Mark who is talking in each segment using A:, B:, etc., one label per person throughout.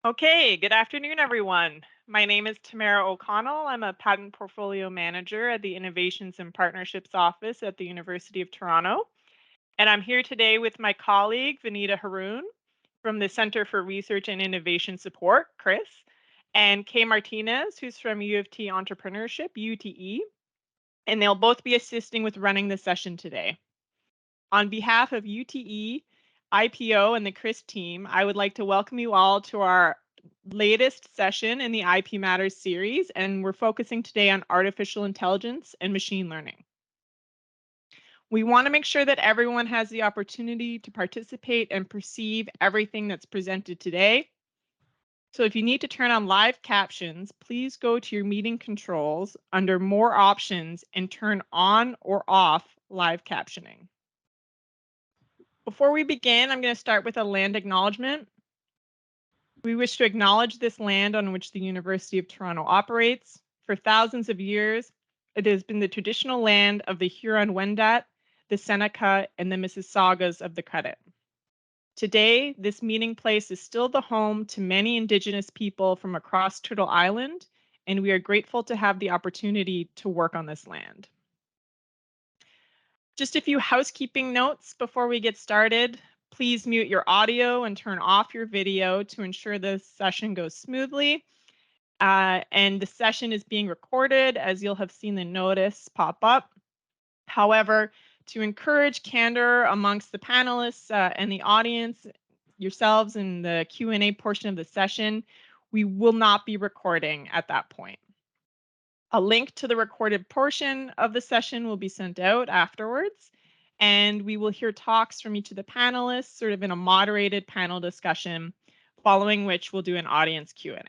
A: Okay, good afternoon, everyone. My name is Tamara O'Connell. I'm a patent portfolio manager at the Innovations and Partnerships Office at the University of Toronto. And I'm here today with my colleague, Vanita Haroon, from the Center for Research and Innovation Support, CRIS, and Kay Martinez, who's from U of T Entrepreneurship, UTE. And they'll both be assisting with running the session today. On behalf of UTE, IPO, and the CRIS team, I would like to welcome you all to our latest session in the IP Matters series, and we're focusing today on artificial intelligence and machine learning. We want to make sure that everyone has the opportunity to participate and perceive everything that's presented today. So if you need to turn on live captions, please go to your meeting controls under More Options and turn on or off live captioning. Before we begin, I'm going to start with a land acknowledgement. We wish to acknowledge this land on which the University of Toronto operates. For thousands of years, it has been the traditional land of the Huron-Wendat, the Seneca, and the Mississaugas of the Credit. Today, this meeting place is still the home to many Indigenous people from across Turtle Island, and we are grateful to have the opportunity to work on this land. Just a few housekeeping notes before we get started. Please mute your audio and turn off your video to ensure the session goes smoothly. And the session is being recorded, as you'll have seen the notice pop up. However, to encourage candor amongst the panelists and the audience, yourselves in the Q&A portion of the session, we will not be recording at that point. A link to the recorded portion of the session will be sent out afterwards, and we will hear talks from each of the panelists, sort of in a moderated panel discussion, following which we'll do an audience Q&A.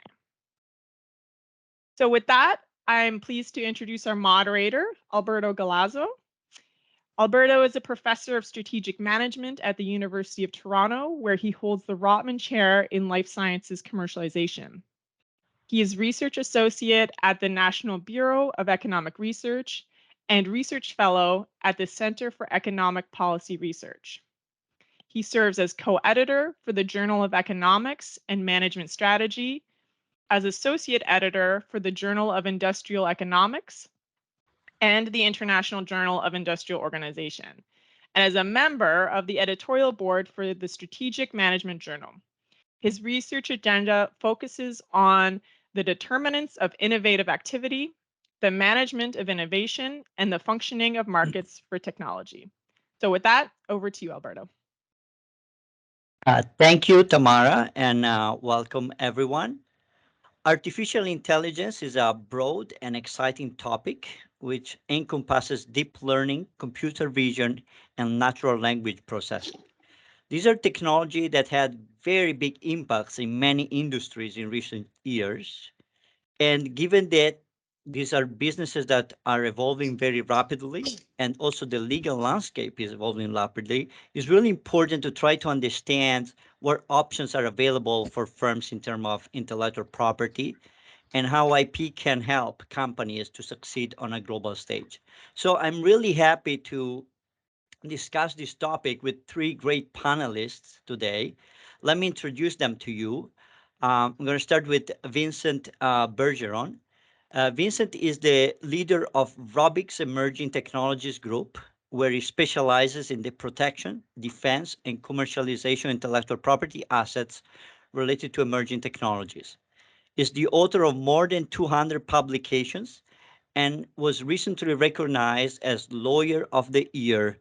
A: So with that, I'm pleased to introduce our moderator, Alberto Galasso. Alberto is a professor of strategic management at the University of Toronto, where he holds the Rotman Chair in Life Sciences Commercialization. He is Research Associate at the National Bureau of Economic Research and Research Fellow at the Center for Economic Policy Research. He serves as co-editor for the Journal of Economics and Management Strategy, as Associate Editor for the Journal of Industrial Economics and the International Journal of Industrial Organization, and as a member of the editorial board for the Strategic Management Journal. His research agenda focuses on the determinants of innovative activity, the management of innovation, and the functioning of markets for technology. So with that, over to you, Alberto.
B: Thank you, Tamara, and welcome everyone. Artificial intelligence is a broad and exciting topic which encompasses deep learning, computer vision, and natural language processing. These are technology that had very big impacts in many industries in recent years. And given that these are businesses that are evolving very rapidly, and also the legal landscape is evolving rapidly, it's really important to try to understand what options are available for firms in terms of intellectual property and how IP can help companies to succeed on a global stage. So I'm really happy to discuss this topic with three great panelists today. Let me introduce them to you. I'm going to start with Vincent Bergeron. Vincent is the leader of ROBIC's Emerging Technologies Group, where he specializes in the protection, defense, and commercialization of intellectual property assets related to emerging technologies. He's the author of more than 200 publications and was recently recognized as Lawyer of the Year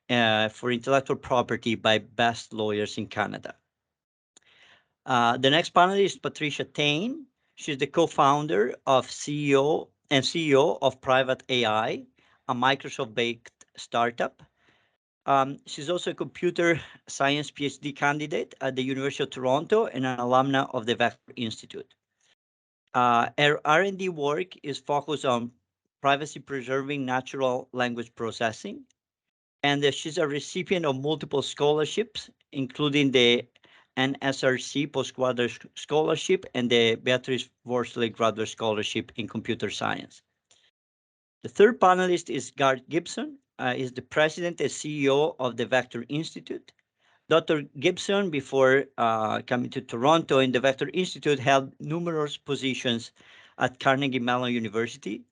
B: for intellectual property by Best Lawyers in Canada. The next panelist is Patricia Thaine. She's the co-founder of CEO of Private AI, a Microsoft-based startup. She's also a computer science PhD candidate at the University of Toronto and an alumna of the Vector Institute. Her R&D work is focused on privacy-preserving natural language processing, and she's a recipient of multiple scholarships, including the NSRC Postgraduate Scholarship and the Beatrice Worsley Graduate Scholarship in Computer Science. The third panelist is Garth Gibson. Is the president and CEO of the Vector Institute. Dr. Gibson, before coming to Toronto in the Vector Institute, held numerous positions at Carnegie Mellon University.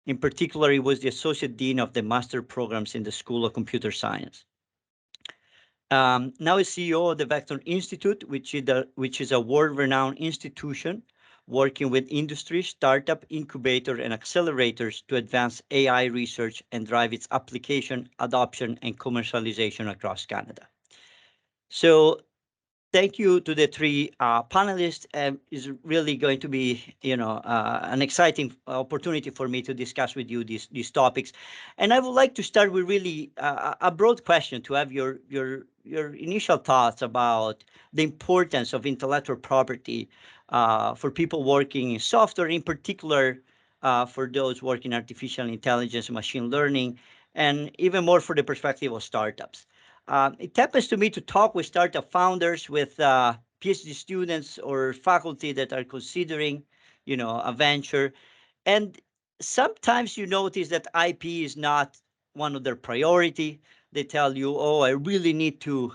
B: In particular, he was the Associate Dean of the Master Programs in the School of Computer Science. Now he's CEO of the Vector Institute, which is a world-renowned institution working with industry, startup, incubator, and accelerators to advance AI research and drive its application, adoption, and commercialization across Canada. So thank you to the three panelists. It's really going to be, an exciting opportunity for me to discuss with you these topics. And I would like to start with really a broad question to have your initial thoughts about the importance of intellectual property for people working in software, in particular for those working in artificial intelligence, machine learning, and even more for the perspective of startups. It happens to me to talk with startup founders, with PhD students or faculty that are considering, a venture. And sometimes you notice that IP is not one of their priority. They tell you, oh, I really need to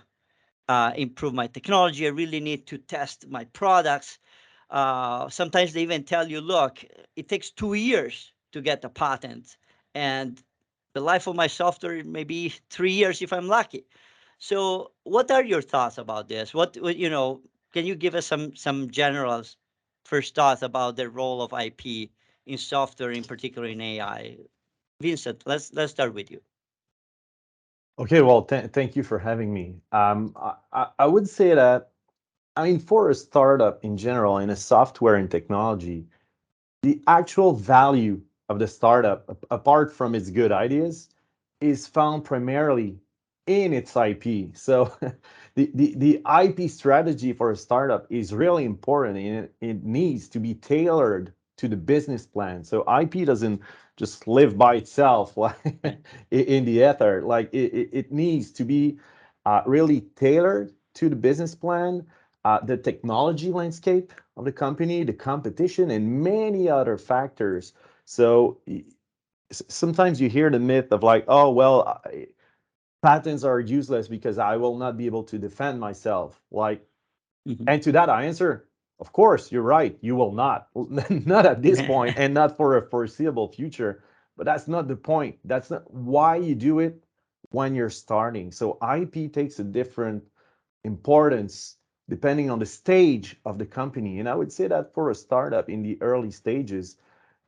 B: improve my technology. I really need to test my products. Sometimes they even tell you, look, it takes 2 years to get a patent, and the life of my software may be 3 years if I'm lucky. So, what are your thoughts about this? Can you give us some general first thoughts about the role of IP in software, in particular in AI? Vincent, let's start with you.
C: Okay, well, thank you for having me. I would say that, I mean, for a startup in general, in a software and technology, the actual value of the startup, apart from its good ideas, is found primarily in its IP. So the IP strategy for a startup is really important, and it needs to be tailored to the business plan. So IP doesn't just live by itself like in the ether. Like it needs to be really tailored to the business plan, the technology landscape of the company, the competition, and many other factors. So sometimes you hear the myth of like, oh, well, patents are useless because I will not be able to defend myself. Like, and to that I answer, of course, you're right. You will not, not at this point, and not for a foreseeable future. But that's not the point. That's not why you do it when you're starting. So IP takes a different importance depending on the stage of the company. And I would say that for a startup in the early stages,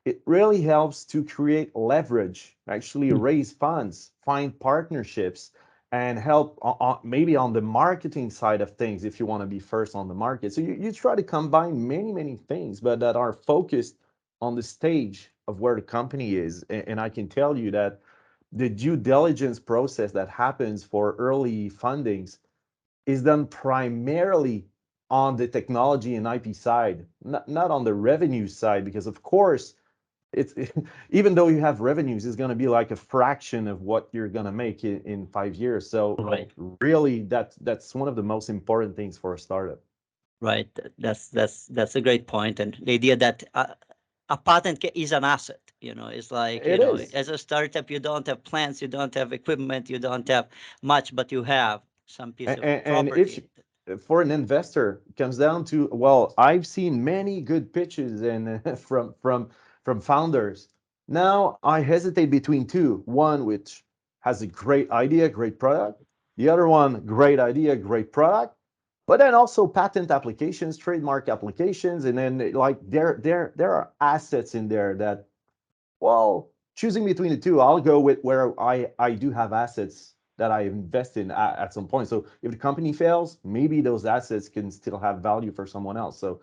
C: it really helps to create leverage, actually raise funds, find partnerships, and help maybe on the marketing side of things if you want to be first on the market. So you try to combine many things, but that are focused on the stage of where the company is. And I can tell you that the due diligence process that happens for early fundings is done primarily on the technology and IP side, not on the revenue side, because of course, even though you have revenues, it's going to be like a fraction of what you're going to make in 5 years. So
B: Right.
C: really, that's one of the most important things for a startup.
B: Right. That's a great point, and the idea that a patent is an asset. It's like,
C: It is.
B: as a startup, you don't have plants, you don't have equipment, you don't have much, but you have some piece of
C: And if
B: property.
C: for an investor, it comes down to, well, I've seen many good pitches and from founders. Now I hesitate between two. One which has a great idea, great product. The other one, great idea, great product. But then also patent applications, trademark applications, and then like there are assets in there that, well, choosing between the two, I'll go with where I do have assets that I invest in at some point. So if the company fails, maybe those assets can still have value for someone else. So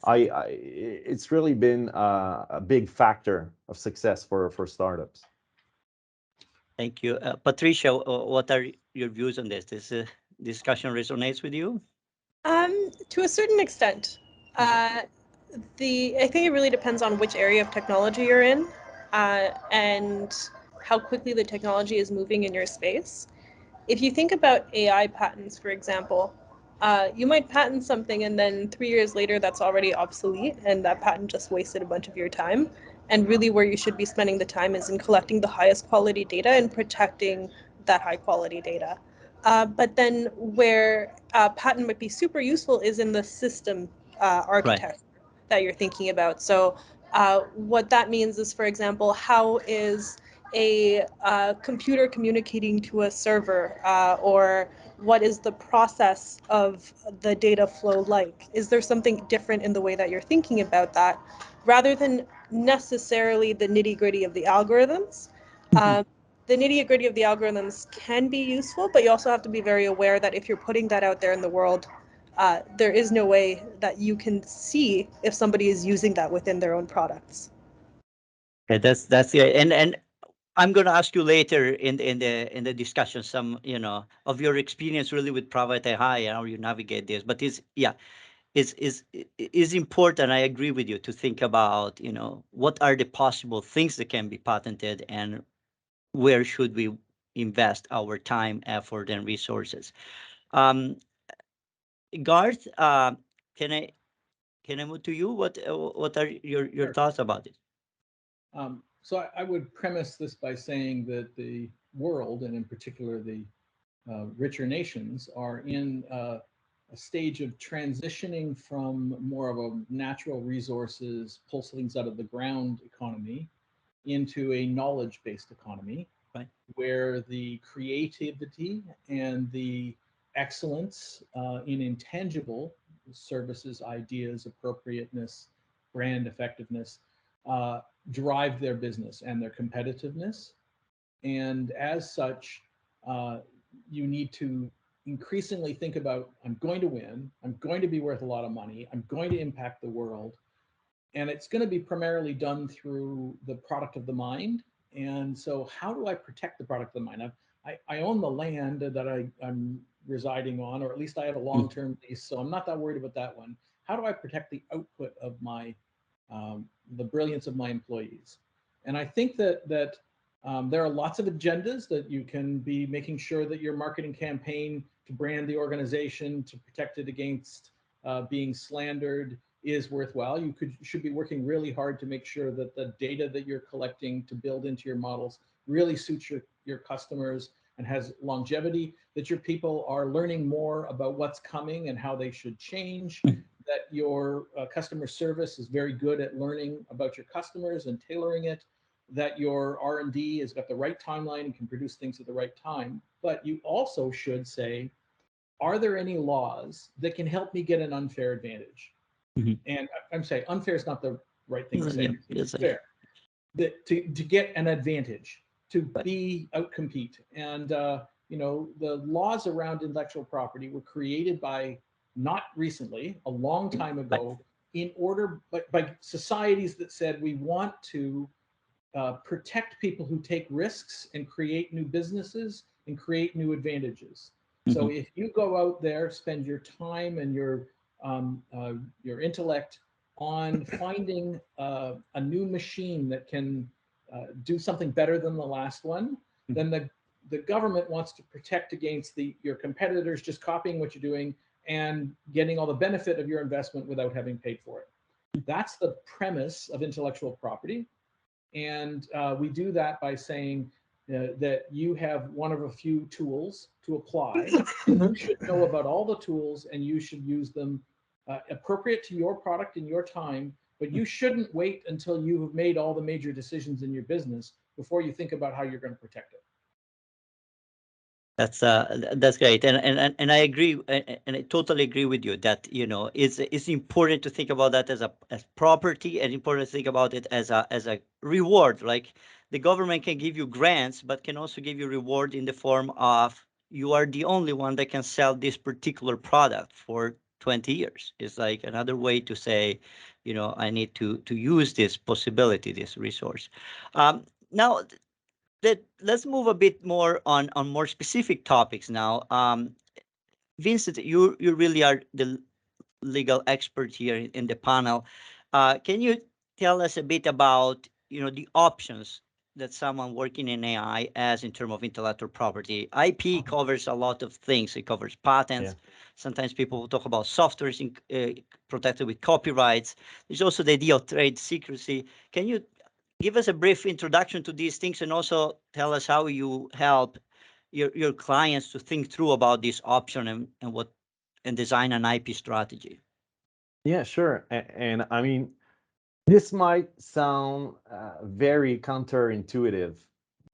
C: it's really been a big factor of success for startups.
B: Thank you. Patricia, what are your views on this? This discussion resonates with you?
D: To a certain extent. I think it really depends on which area of technology you're in, and how quickly the technology is moving in your space. If you think about AI patents, for example, you might patent something and then 3 years later that's already obsolete and that patent just wasted a bunch of your time. And really where you should be spending the time is in collecting the highest quality data and protecting that high quality data. But then where patent might be super useful is in the system architecture that you're thinking about. So what that means is, for example, how is a computer communicating to a server, or what is the process of the data flow like? Is there something different in the way that you're thinking about that, rather than necessarily the nitty-gritty of the algorithms? The nitty-gritty of the algorithms can be useful, but you also have to be very aware that if you're putting that out there in the world, there is no way that you can see if somebody is using that within their own products.
B: Okay, that's it. And I'm going to ask you later in the discussion some of your experience really with private AI and how you navigate this. But is important. I agree with you to think about what are the possible things that can be patented and where should we invest our time, effort, and resources. Garth, can I move to you? What are your thoughts about it?
E: So I would premise this by saying that the world, and in particular the richer nations, are in a stage of transitioning from more of a natural resources, pull things out of the ground economy into a knowledge-based economy,
B: right,
E: where the creativity and the excellence in intangible services, ideas, appropriateness, brand effectiveness, drive their business and their competitiveness. And as such, you need to increasingly think about, I'm going to win, I'm going to be worth a lot of money, I'm going to impact the world. And it's going to be primarily done through the product of the mind. And so how do I protect the product of the mind? I own the land that I'm residing on, or at least I have a long-term lease, so I'm not that worried about that one. How do I protect the output of my the brilliance of my employees? And I think that there are lots of agendas that you can be making sure that your marketing campaign to brand the organization, to protect it against being slandered, is worthwhile. You should be working really hard to make sure that the data that you're collecting to build into your models really suits your customers and has longevity, that your people are learning more about what's coming and how they should change, that your customer service is very good at learning about your customers and tailoring it, that your R&D has got the right timeline and can produce things at the right time. But you also should say, are there any laws that can help me get an unfair advantage? And I'm saying unfair is not the right thing to say. It's fair. That to get an advantage, to be outcompete. And the laws around intellectual property were created by, not recently, a long time ago, in order by societies that said we want to protect people who take risks and create new businesses and create new advantages. So if you go out there, spend your time and your intellect on finding a new machine that can do something better than the last one, then the government wants to protect against your competitors just copying what you're doing and getting all the benefit of your investment without having paid for it. That's the premise of intellectual property. And we do that by saying that you have one of a few tools to apply. You should know about all the tools and you should use them appropriate to your product and your time, but you shouldn't wait until you have made all the major decisions in your business before you think about how you're going to protect it.
B: That's great, and I agree, and I totally agree with you that it's important to think about that as property, and important to think about it as a reward. Like the government can give you grants, but can also give you reward in the form of you are the only one that can sell this particular product for 20 years. It's like another way to say, I need to use this possibility, this resource. Now. Let's move a bit more on more specific topics now. Vincent, you really are the legal expert here in the panel. Can you tell us a bit about the options that someone working in AI has in terms of intellectual property? IP covers a lot of things. It covers patents. Yeah. Sometimes people will talk about software protected with copyrights. There's also the idea of trade secrecy. Can you give us a brief introduction to these things and also tell us how you help, your clients to think through about this option and design an IP strategy?
C: Yeah, sure. And I mean, this might sound very counterintuitive,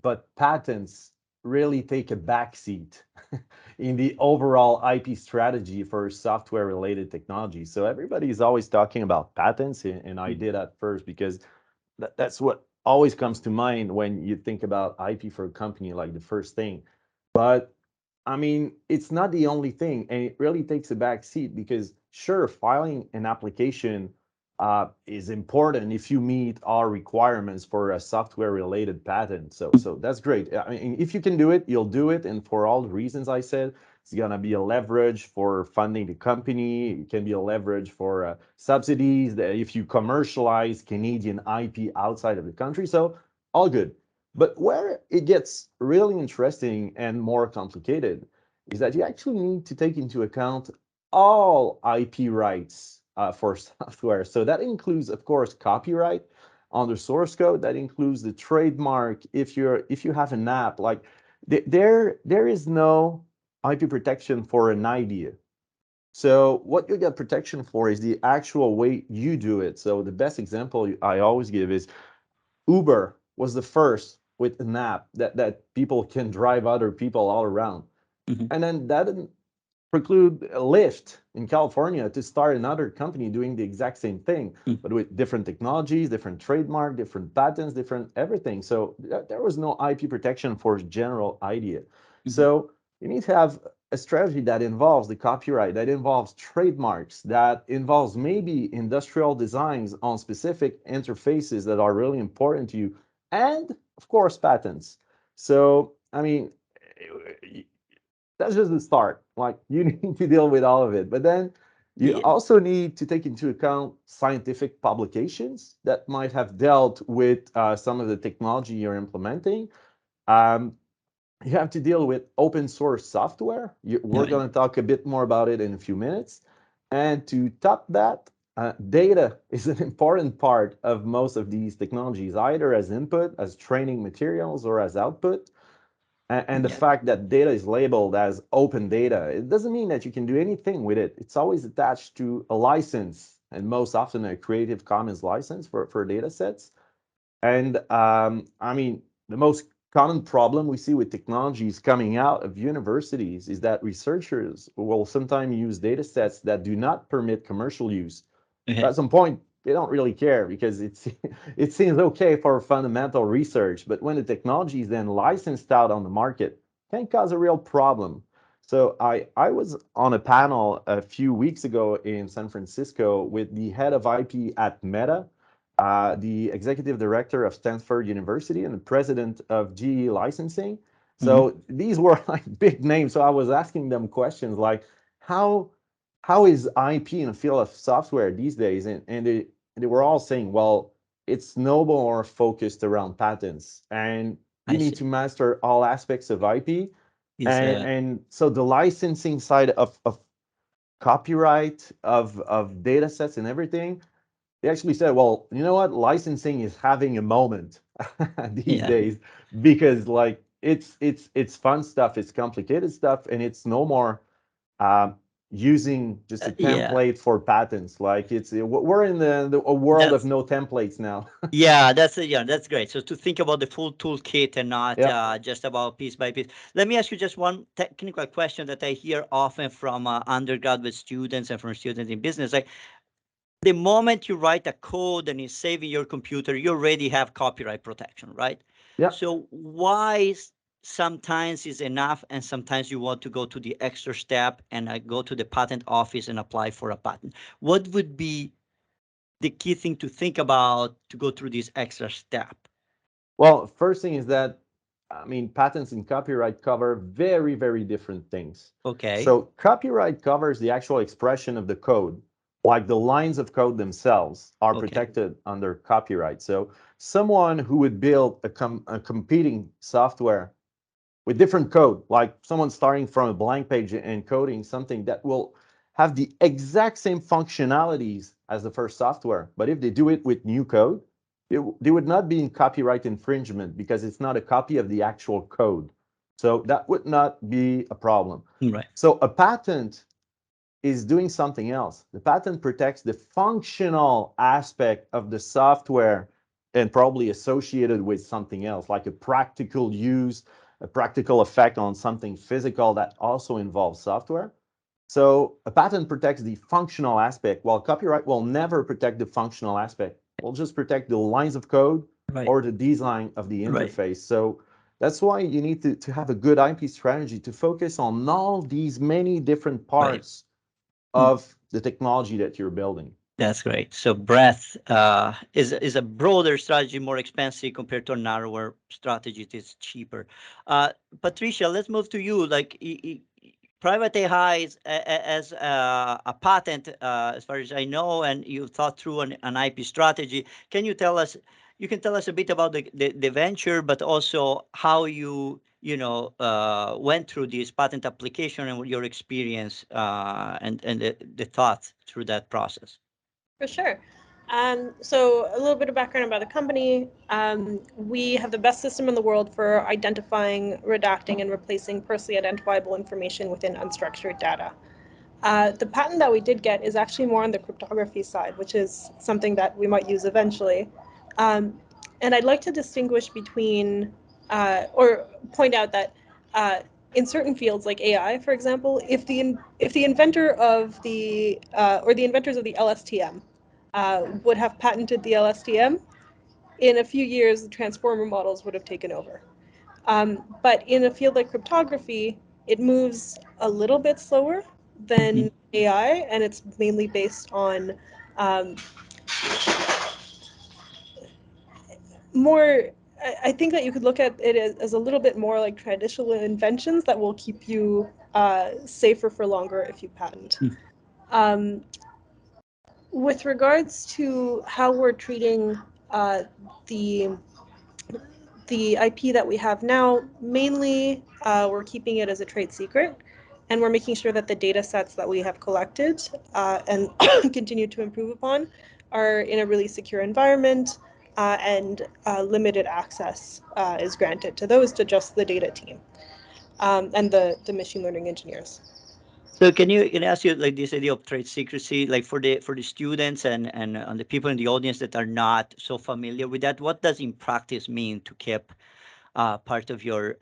C: but patents really take a backseat in the overall IP strategy for software related technology. So everybody's always talking about patents, and I did at first because that's what always comes to mind when you think about IP for a company, like the first thing. But I mean, it's not the only thing, and it really takes a back seat because, sure, filing an application is important if you meet our requirements for a software-related patent. So that's great. I mean, if you can do it, you'll do it, and for all the reasons I said, it's gonna be a leverage for funding the company. It can be a leverage for subsidies. That if you commercialize Canadian IP outside of the country, so all good. But where it gets really interesting and more complicated is that you actually need to take into account all IP rights for software. So that includes, of course, copyright on the source code. That includes the trademark. If you have an app, like there is no IP protection for an idea. So what you get protection for is the actual way you do it. So the best example I always give is Uber was the first with an app that people can drive other people all around.
B: Mm-hmm.
C: And then that didn't preclude Lyft in California to start another company doing the exact same thing, but with different technologies, different trademark, different patents, different everything. So there was no IP protection for general idea. So you need to have a strategy that involves the copyright, that involves trademarks, that involves maybe industrial designs on specific interfaces that are really important to you, and of course patents. So I mean, that's just the start. Like, you need to deal with all of it, but then you also need to take into account scientific publications that might have dealt with some of the technology you're implementing. You have to deal with open source software. We're going to talk a bit more about it in a few minutes. And to top that, data is an important part of most of these technologies, either as input, as training materials, or as output. And the fact that data is labeled as open data, it doesn't mean that you can do anything with it. It's always attached to a license, and most often a Creative Commons license for data sets. And I mean, the most common problem we see with technologies coming out of universities is that researchers will sometimes use data sets that do not permit commercial use. At some point, they don't really care because it seems okay for fundamental research, but when the technology is then licensed out on the market, it can cause a real problem. So I was on a panel a few weeks ago in San Francisco with the head of IP at Meta, the executive director of Stanford University, and the president of GE Licensing. So these were like big names. So I was asking them questions like, how is IP in the field of software these days? And they were all saying, well, it's no more focused around patents, and you need to master all aspects of IP. And so the licensing side of copyright, of data sets and everything, they actually said, well, you know what? Licensing is having a moment these days because like it's fun stuff, it's complicated stuff, and it's no more using just a template for patents. Like we're in a world of no templates now.
B: That's great. So to think about the full toolkit and not just about piece by piece. Let me ask you just one technical question that I hear often from undergraduate students and from students in business. Like, the moment you write a code and it's saved in your computer, you already have copyright protection, right?
C: Yeah.
B: So why sometimes is enough and sometimes you want to go to the extra step and go to the patent office and apply for a patent? What would be the key thing to think about to go through this extra step?
C: Well, first thing is that, I mean, patents and copyright cover very, very different things.
B: Okay.
C: So copyright covers the actual expression of the code, like the lines of code themselves are protected under copyright. So someone who would build a competing software with different code, like someone starting from a blank page and coding something that will have the exact same functionalities as the first software, but if they do it with new code, they would not be in copyright infringement because it's not a copy of the actual code. So that would not be a problem.
B: Right.
C: So a patent is doing something else. The patent protects the functional aspect of the software and probably associated with something else, like a practical use, a practical effect on something physical that also involves software. So a patent protects the functional aspect, while copyright will never protect the functional aspect. It will just protect the lines of code or the design of the interface. So that's why you need to have a good IP strategy to focus on all these many different parts of the technology that you're building.
B: That's great. So breadth is a broader strategy, more expensive compared to a narrower strategy. It is cheaper. Patricia, let's move to you. Like private AI is as a patent, as far as I know, and you thought through an IP strategy. Can you tell us? You can tell us a bit about the venture, but also how you went through this patent application and your experience and the thought through that process.
D: For sure. So a little bit of background about the company. We have the best system in the world for identifying, redacting, and replacing personally identifiable information within unstructured data. The patent that we did get is actually more on the cryptography side, which is something that we might use eventually. And I'd like to distinguish between, or point out that in certain fields like AI, for example, if the inventor of the or the inventors of the LSTM would have patented the LSTM, in a few years the transformer models would have taken over. But in a field like cryptography, it moves a little bit slower than AI, and it's mainly based on more. I think that you could look at it as a little bit more like traditional inventions that will keep you safer for longer if you patent. With regards to how we're treating the IP that we have now, mainly we're keeping it as a trade secret, and we're making sure that the data sets that we have collected and continue to improve upon are in a really secure environment, and limited access is granted to those to just the data team and the machine learning engineers.
B: So can I ask you, like, this idea of trade secrecy, like for the students and the people in the audience that are not so familiar with that, what does in practice mean to keep part of your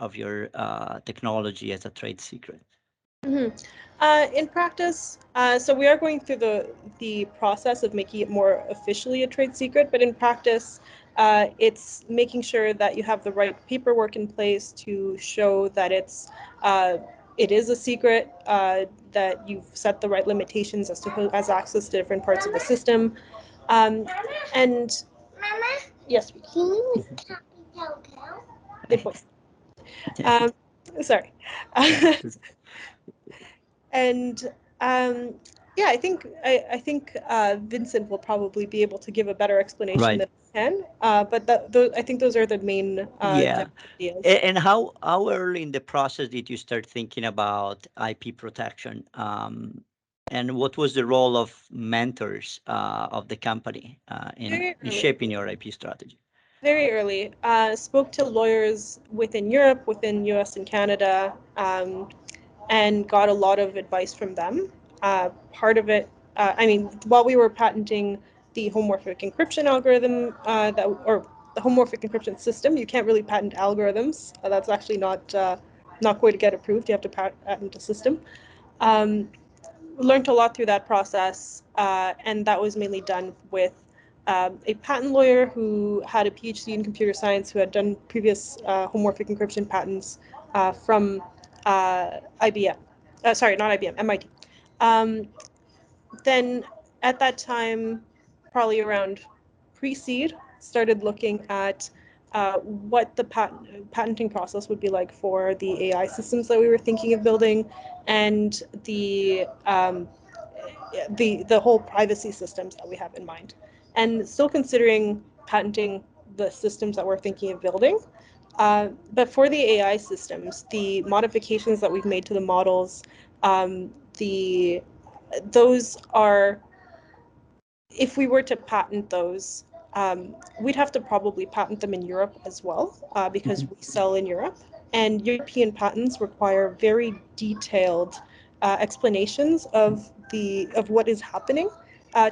B: technology as a trade secret?
D: In practice, so we are going through the process of making it more officially a trade secret, but in practice, it's making sure that you have the right paperwork in place to show that it is a secret, that you've set the right limitations as to who has access to different parts of the system. And Mama? Yes. Can you sorry. And yeah, I think Vincent will probably be able to give a better explanation than I can. But I think those are the main ideas.
B: And how early in the process did you start thinking about IP protection? And what was the role of mentors of the company in shaping your IP strategy?
D: Very early. Spoke to lawyers within Europe, within US and Canada, and got a lot of advice from them. Part of it, I mean, while we were patenting the homomorphic encryption algorithm, or the homomorphic encryption system, you can't really patent algorithms. That's actually not going to get approved. You have to patent a system. Learned a lot through that process, and that was mainly done with a patent lawyer who had a PhD in computer science, who had done previous homomorphic encryption patents from IBM. Sorry, not IBM, MIT. Then at that time, probably around pre-seed, started looking at what the patenting process would be like for the AI systems that we were thinking of building, and the whole privacy systems that we have in mind, and still considering patenting the systems that we're thinking of building. But for the AI systems, the modifications that we've made to the models, those are, if we were to patent those, we'd have to probably patent them in Europe as well, because we sell in Europe. And European patents require very detailed explanations of what is happening,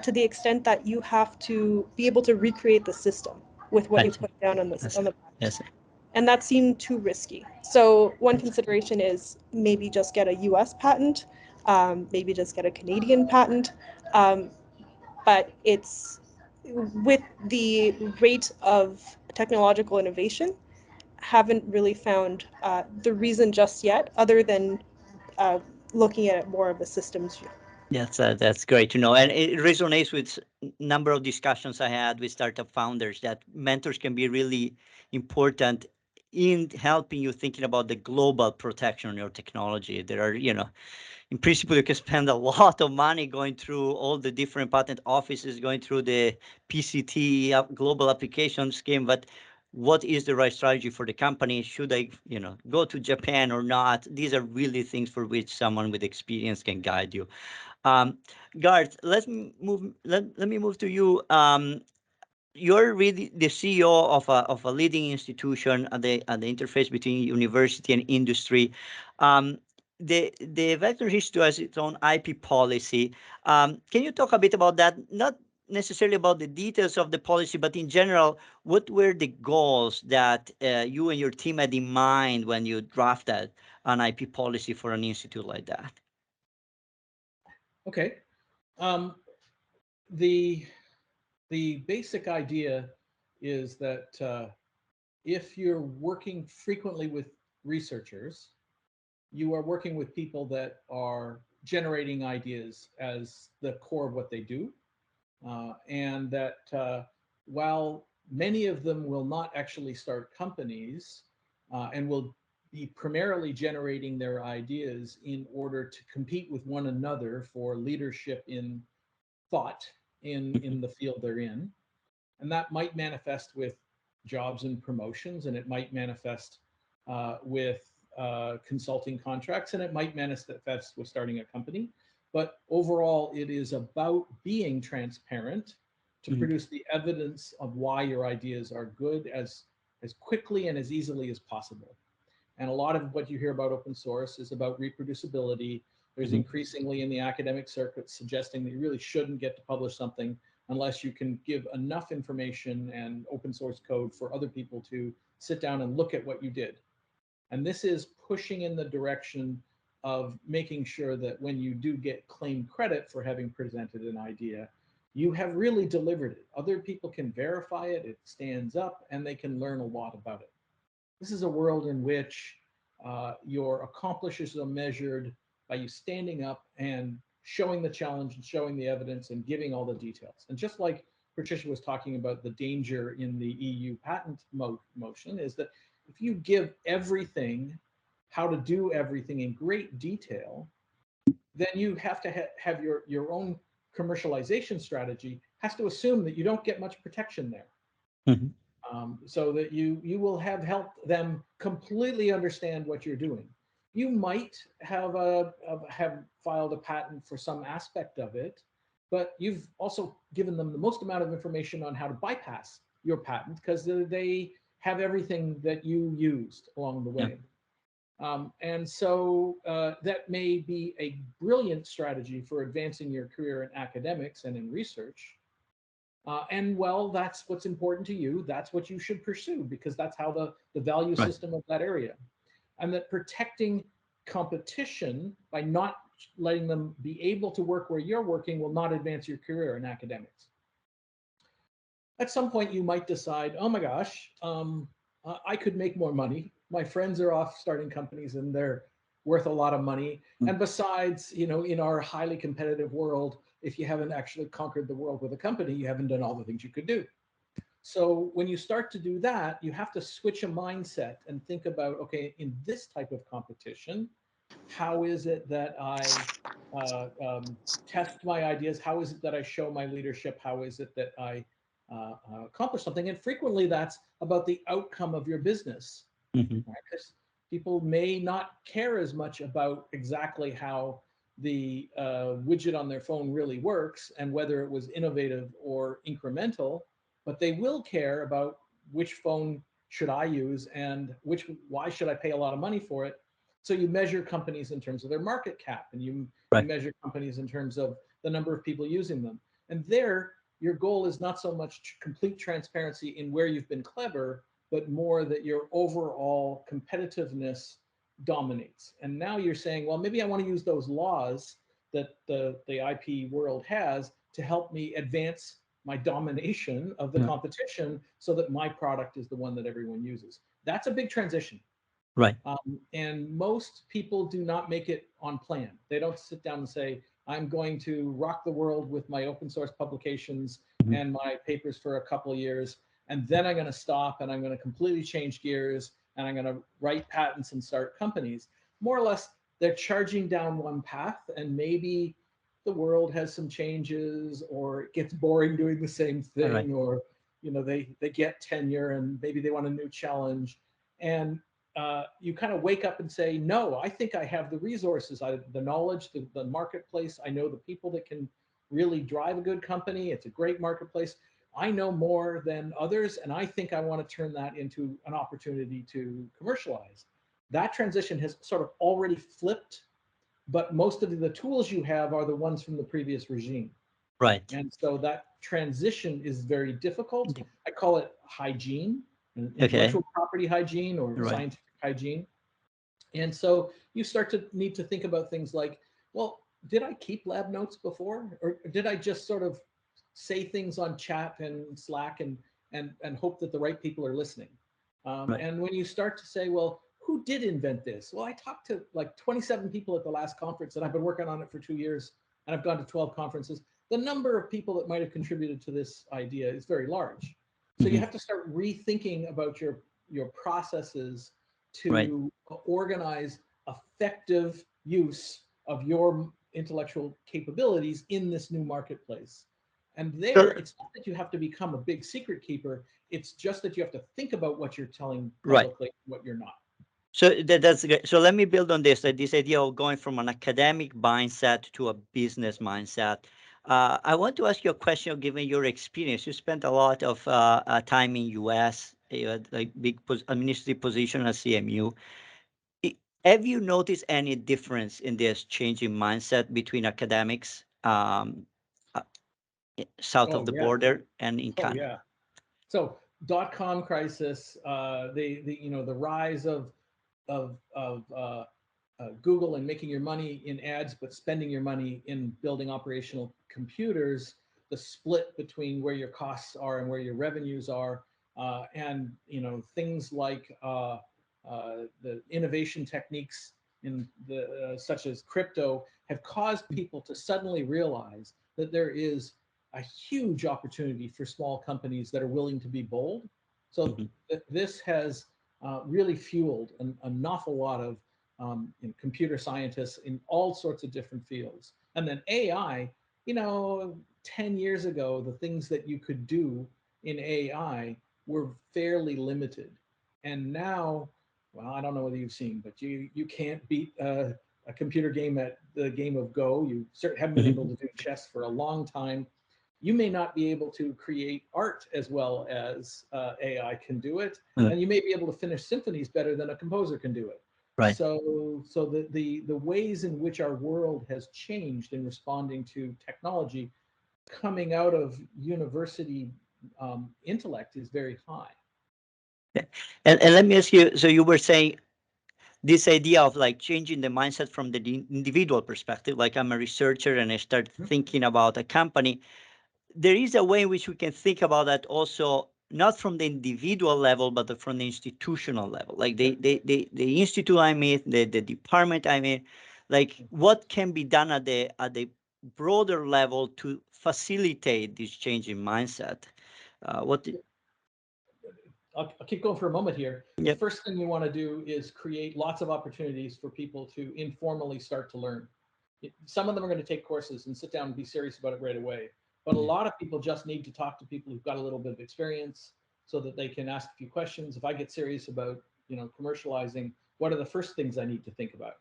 D: to the extent that you have to be able to recreate the system with what you put down on the patent.
B: Yes.
D: And that seemed too risky. So one consideration is maybe just get a US patent, maybe just get a Canadian patent. But it's with the rate of technological innovation, haven't really found the reason just yet, other than looking at it more of a systems view.
B: Yes, that's great to know. And it resonates with a number of discussions I had with startup founders that mentors can be really important in helping you thinking about the global protection of your technology. There are, in principle, you can spend a lot of money going through all the different patent offices, going through the PCT global application scheme, but what is the right strategy for the company? Should I, go to Japan or not? These are really things for which someone with experience can guide you. Garth, let me move to you. You're really the CEO of a leading institution at the interface between university and industry. The Vector Institute has its own IP policy. Can you talk a bit about that? Not necessarily about the details of the policy, but in general, what were the goals that you and your team had in mind when you drafted an IP policy for an institute like that?
E: Okay. The basic idea is that if you're working frequently with researchers, you are working with people that are generating ideas as the core of what they do, and that while many of them will not actually start companies and will be primarily generating their ideas in order to compete with one another for leadership in thought in the field they're in. And that might manifest with jobs and promotions, and it might manifest with consulting contracts, and it might manifest with starting a company. But overall, it is about being transparent to produce the evidence of why your ideas are good as quickly and as easily as possible. And a lot of what you hear about open source is about reproducibility. There's increasingly in the academic circuit suggesting that you really shouldn't get to publish something unless you can give enough information and open source code for other people to sit down and look at what you did. And this is pushing in the direction of making sure that when you do get claim credit for having presented an idea, you have really delivered it. Other people can verify it, it stands up, and they can learn a lot about it. This is a world in which your accomplishments are measured by you standing up and showing the challenge and showing the evidence and giving all the details. And just like Patricia was talking about the danger in the EU patent motion is that if you give everything, how to do everything in great detail, then you have to have your own commercialization strategy has to assume that you don't get much protection there. So that you will have helped them completely understand what you're doing. You might have filed a patent for some aspect of it, but you've also given them the most amount of information on how to bypass your patent because they have everything that you used along the way. And so that may be a brilliant strategy for advancing your career in academics and in research. And well, that's what's important to you. That's what you should pursue because that's how the value system of that area. And that protecting competition by not letting them be able to work where you're working will not advance your career in academics. At some point, you might decide, oh my gosh, I could make more money. My friends are off starting companies and they're worth a lot of money. And besides, in our highly competitive world, if you haven't actually conquered the world with a company, you haven't done all the things you could do. So when you start to do that, you have to switch a mindset and think about, okay, in this type of competition, how is it that I test my ideas? How is it that I show my leadership? How is it that I accomplish something? And frequently that's about the outcome of your business. Right? Because people may not care as much about exactly how the widget on their phone really works and whether it was innovative or incremental, but they will care about which phone should I use, and why should I pay a lot of money for it? So you measure companies in terms of their market cap, and you measure companies in terms of the number of people using them. And there, your goal is not so much complete transparency in where you've been clever, but more that your overall competitiveness dominates. And now you're saying, well, maybe I want to use those laws that the IP world has to help me advance my domination of the competition so that my product is the one that everyone uses. That's a big transition.
B: Right.
E: And most people do not make it on plan. They don't sit down and say, I'm going to rock the world with my open source publications and my papers for a couple of years, and then I'm going to stop and I'm going to completely change gears and I'm going to write patents and start companies. More or less, they're charging down one path, and maybe the world has some changes, or it gets boring doing the same thing, or they get tenure and maybe they want a new challenge. And you kind of wake up and say, no, I think I have the resources, the knowledge, the marketplace. I know the people that can really drive a good company. It's a great marketplace. I know more than others, and I think I want to turn that into an opportunity to commercialize. That transition has sort of already flipped, but most of the tools you have are the ones from the previous regime.
B: Right.
E: And so that transition is very difficult. I call it hygiene, intellectual property hygiene, or scientific hygiene. And so you start to need to think about things like, well, did I keep lab notes before? Or did I just sort of say things on chat and Slack and hope that the right people are listening? And when you start to say, well, who did invent this? Well, I talked to like 27 people at the last conference, and I've been working on it for 2 years, and I've gone to 12 conferences. The number of people that might have contributed to this idea is very large. So you have to start rethinking about your processes to organize effective use of your intellectual capabilities in this new marketplace. And there, it's not that you have to become a big secret keeper. It's just that you have to think about what you're telling publicly, what you're not.
B: So that's great. So let me build on this, this idea of going from an academic mindset to a business mindset. I want to ask you a question, given your experience. You spent a lot of time in US, you had a big administrative position at CMU. Have you noticed any difference in this changing mindset between academics south of the border and in Canada?
E: So .com crisis, the rise of Google and making your money in ads, but spending your money in building operational computers, the split between where your costs are and where your revenues are, and things like the innovation techniques in such as crypto have caused people to suddenly realize that there is a huge opportunity for small companies that are willing to be bold. So this has really fueled an awful lot of computer scientists in all sorts of different fields. And then AI, 10 years ago, the things that you could do in AI were fairly limited. And now, well, I don't know whether you've seen, but you can't beat a computer game at the game of Go. You certainly haven't been able to do chess for a long time. You may not be able to create art as well as AI can do it, and you may be able to finish symphonies better than a composer can do it.
B: Right.
E: So the ways in which our world has changed in responding to technology coming out of university intellect is very high.
B: And let me ask you, so you were saying this idea of like changing the mindset from the individual perspective, like I'm a researcher and I start thinking about a company. There is a way in which we can think about that also, not from the individual level, but from the institutional level, like the institute I'm in, the department I'm in, like what can be done at the broader level to facilitate this change in mindset.
E: I'll keep going for a moment here. The first thing you want to do is create lots of opportunities for people to informally start to learn. Some of them are going to take courses and sit down and be serious about it right away. But a lot of people just need to talk to people who've got a little bit of experience so that they can ask a few questions. If I get serious about, commercializing, what are the first things I need to think about?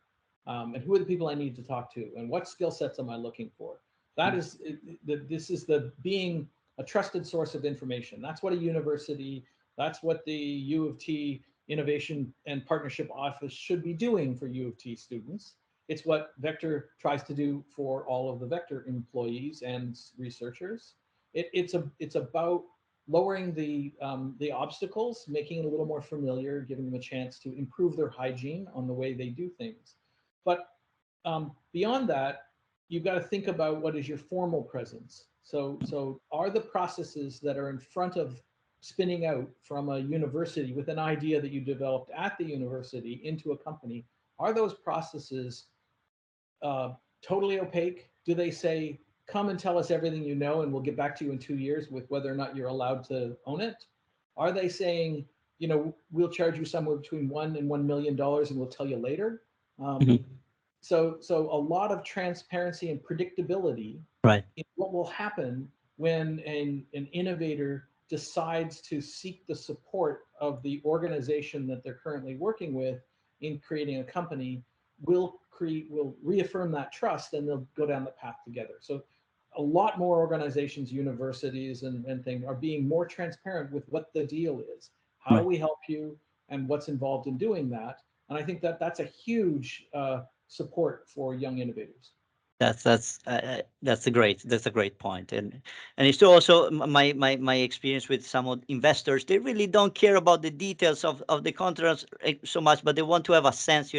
E: And who are the people I need to talk to? And what skill sets am I looking for? This is the being a trusted source of information. That's what a university That's what the U of T Innovation and Partnership Office should be doing for U of T students. It's what Vector tries to do for all of the Vector employees and researchers. It's about lowering the obstacles, making it a little more familiar, giving them a chance to improve their hygiene on the way they do things. But beyond that, you've got to think about what is your formal presence. So are the processes that are in front of spinning out from a university with an idea that you developed at the university into a company, are those processes totally opaque? Do they say, come and tell us everything you know and we'll get back to you in 2 years with whether or not you're allowed to own it? Are they saying, you know, we'll charge you somewhere between $1 and $1 million and we'll tell you later? So a lot of transparency and predictability in what will happen when an innovator decides to seek the support of the organization that they're currently working with in creating a company will reaffirm that trust, and they'll go down the path together. So a lot more organizations, universities and things are being more transparent with what the deal is. How do we help you and what's involved in doing that? And I think that that's a huge support for young innovators.
B: That's a great point, and it's also my experience with some of investors. They really don't care about the details of the contracts so much, but they want to have a sense,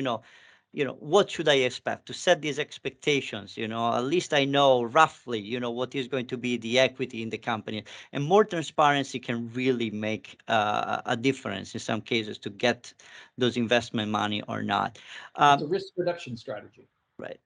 B: what should I expect, to set these expectations. At least I know roughly, what is going to be the equity in the company, and more transparency can really make a difference in some cases to get those investment money or not.
E: It's a risk reduction strategy.
B: Right.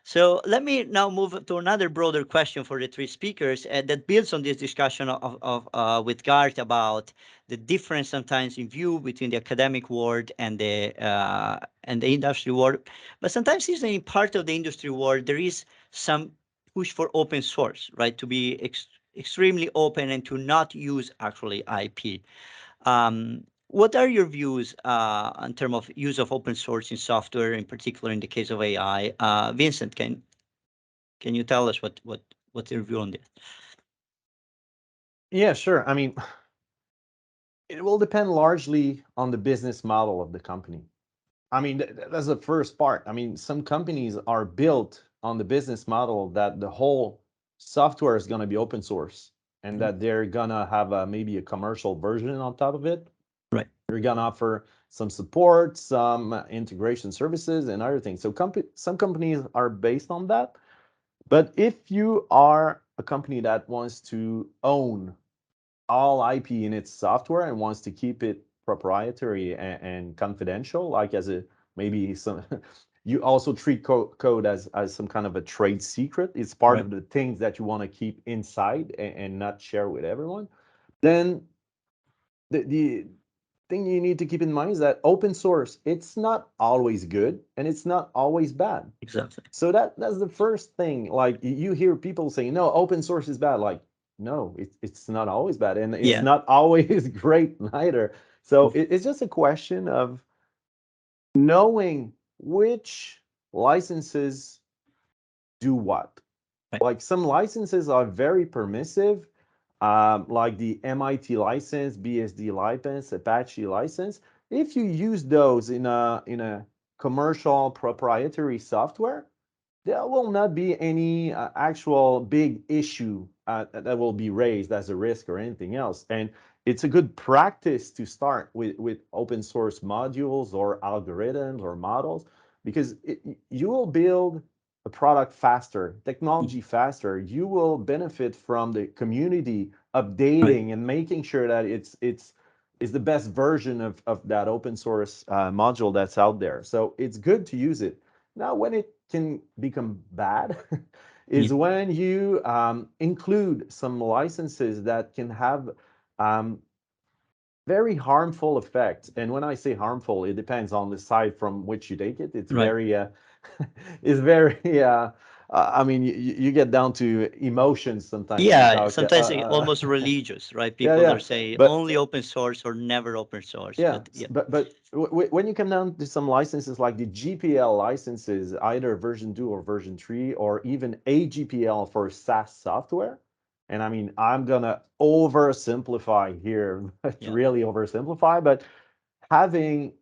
B: So let me now move to another broader question for the three speakers that builds on this discussion with Garth about the difference sometimes in view between the academic world and the industry world. But sometimes even in part of the industry world, there is some push for open source, right? To be extremely open and to not use actually IP. What are your views in terms of use of open source in software, in particular in the case of AI? Vincent, can you tell us what's your view on this?
C: Yeah, sure. I mean, it will depend largely on the business model of the company. I mean, that's the first part. I mean, some companies are built on the business model that the whole software is going to be open source and that they're going to have maybe a commercial version on top of it.
B: Right.
C: They're going to offer some support, some integration services and other things. So some companies are based on that. But if you are a company that wants to own all IP in its software and wants to keep it proprietary and confidential, like as a maybe some you also treat code as some kind of a trade secret. It's part of the things that you want to keep inside and not share with everyone. Then the thing you need to keep in mind is that open source, it's not always good and it's not always bad.
B: Exactly.
C: So that's the first thing. Like you hear people saying, no, open source is bad. Like, no, it's not always bad, and it's not always great neither. So it's just a question of knowing which licenses do what. Like some licenses are very permissive, like the MIT license, BSD license, Apache license. If you use those in a commercial proprietary software, there will not be any actual big issue that will be raised as a risk or anything else. And it's a good practice to start with open source modules or algorithms or models, because you will build a product faster, technology faster. You will benefit from the community updating and making sure that it's the best version of that open source module that's out there. So it's good to use it. Now, when it can become bad is when you include some licenses that can have very harmful effects. And when I say harmful, it depends on the side from which you take it. It's very, it's very, I mean, you get down to emotions sometimes.
B: Yeah, sometimes almost religious, right? People are saying only open source or never open source.
C: Yeah, but when you come down to some licenses like the GPL licenses, either version 2 or version 3, or even AGPL for SaaS software, And I mean, I'm gonna oversimplify here, but
B: Yeah.
C: really oversimplify, but having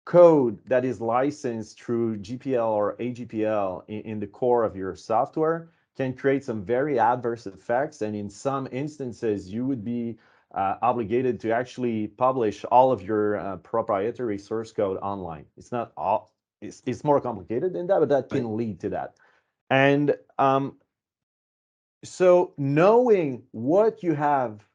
C: code that is licensed through GPL or AGPL in the core of your software can create some very adverse effects. And in some instances, you would be obligated to actually publish all of your proprietary source code online. It's not all, it's more complicated than that, but that can lead to that. And so knowing what you have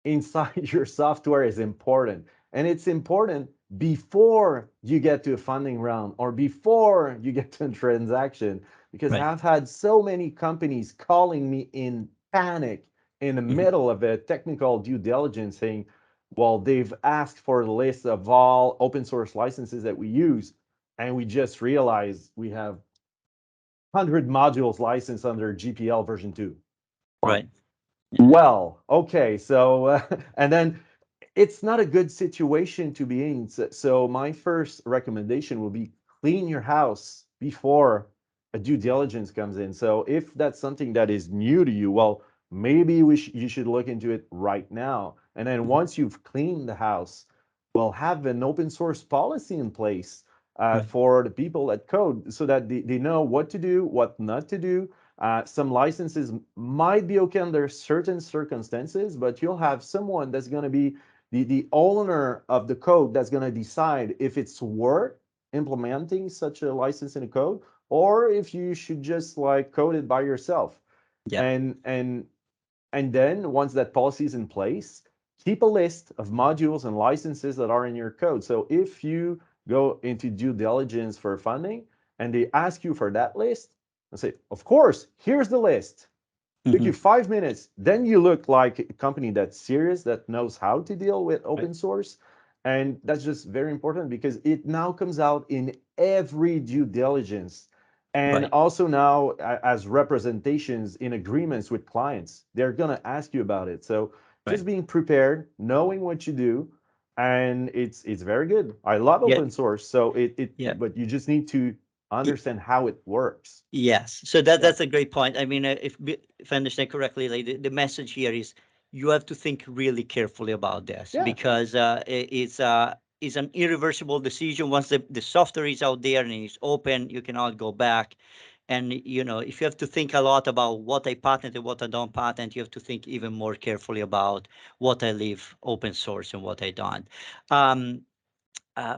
C: inside your software is important. And it's important before you get to a funding round or before you get to a transaction, because I've had so many companies calling me in panic in the middle of a technical due diligence saying, well, they've asked for the list of all open source licenses that we use. And we just realized we have 100 modules licensed under GPL version 2.
B: Right.
C: Well, okay, so and then it's not a good situation to be in. So my first recommendation will be clean your house before a due diligence comes in. So if that's something that is new to you, well, maybe you should look into it right now. And then once you've cleaned the house, well, have an open source policy in place for the people that code so that they know what to do, what not to do. Some licenses might be okay under certain circumstances, but you'll have someone that's going to be the owner of the code that's going to decide if it's worth implementing such a license in a code or if you should just like code it by yourself.
B: Yeah.
C: And then once that policy is in place, keep a list of modules and licenses that are in your code. So if you go into due diligence for funding and they ask you for that list, I say, of course, here's the list. Took you 5 minutes. Then you look like a company that's serious, that knows how to deal with open source. And that's just very important because it now comes out in every due diligence. And also now as representations in agreements with clients, they're going to ask you about it. So just being prepared, knowing what you do, and it's very good. I love open source. So but you just need to understand how it works.
B: Yes, so that's a great point. I mean, if I understand correctly, like the message here is you have to think really carefully about this because it's an irreversible decision. Once the software is out there and it's open, you cannot go back. And you know, if you have to think a lot about what I patent and what I don't patent, you have to think even more carefully about what I leave open source and what I don't.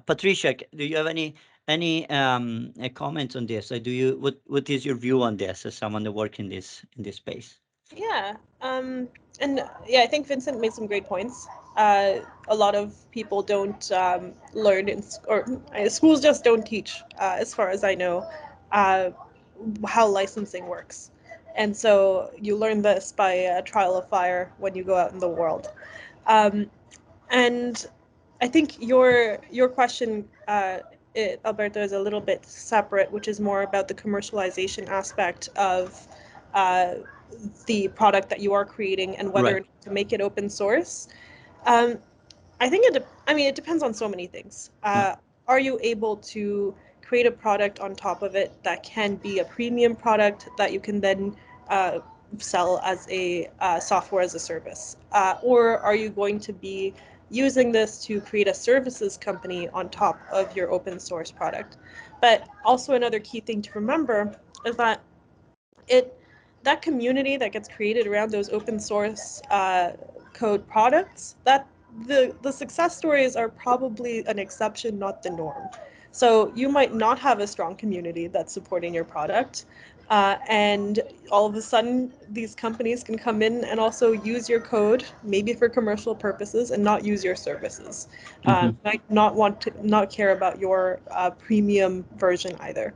B: Patricia, do you have any comments on this? Do you what is your view on this as someone that works in this space?
D: Yeah, and yeah, I think Vincent made some great points. A lot of people don't learn schools just don't teach, as far as I know, how licensing works. And so you learn this by trial of fire when you go out in the world. And I think your question, Alberto, is a little bit separate, which is more about the commercialization aspect of the product that you are creating and whether to make it open source. I think it depends on so many things. Are you able to create a product on top of it that can be a premium product that you can then sell as a software as a service? Or are you going to be using this to create a services company on top of your open source product? But also another key thing to remember is that that community that gets created around those open source code products, that the success stories are probably an exception, not the norm. So you might not have a strong community that's supporting your product, and all of a sudden these companies can come in and also use your code, maybe for commercial purposes, and not use your services. Might not care about your premium version either.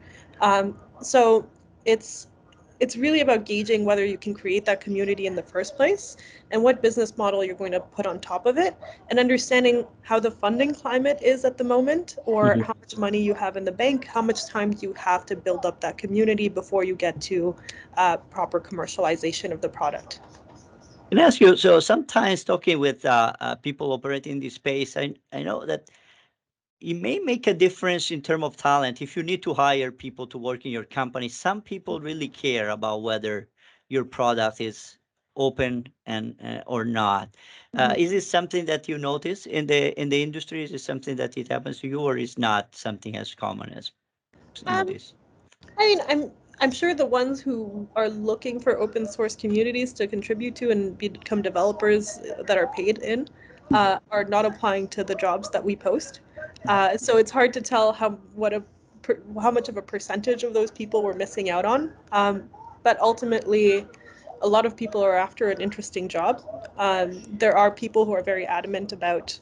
D: So it's really about gauging whether you can create that community in the first place and what business model you're going to put on top of it, and understanding how the funding climate is at the moment, or how much money you have in the bank, how much time you have to build up that community before you get to proper commercialization of the product.
B: Can I ask you, so sometimes talking with people operating in this space, I know that it may make a difference in terms of talent. If you need to hire people to work in your company, some people really care about whether your product is open and or not. Is this something that you notice in the industry? Is it something that it happens to you, or is not something as common as some of
D: Um,
B: this?
D: I mean, I'm sure the ones who are looking for open source communities to contribute to and become developers that are paid in are not applying to the jobs that we post. So it's hard to tell how much of a percentage of those people we're missing out on. But ultimately, a lot of people are after an interesting job. There are people who are very adamant about,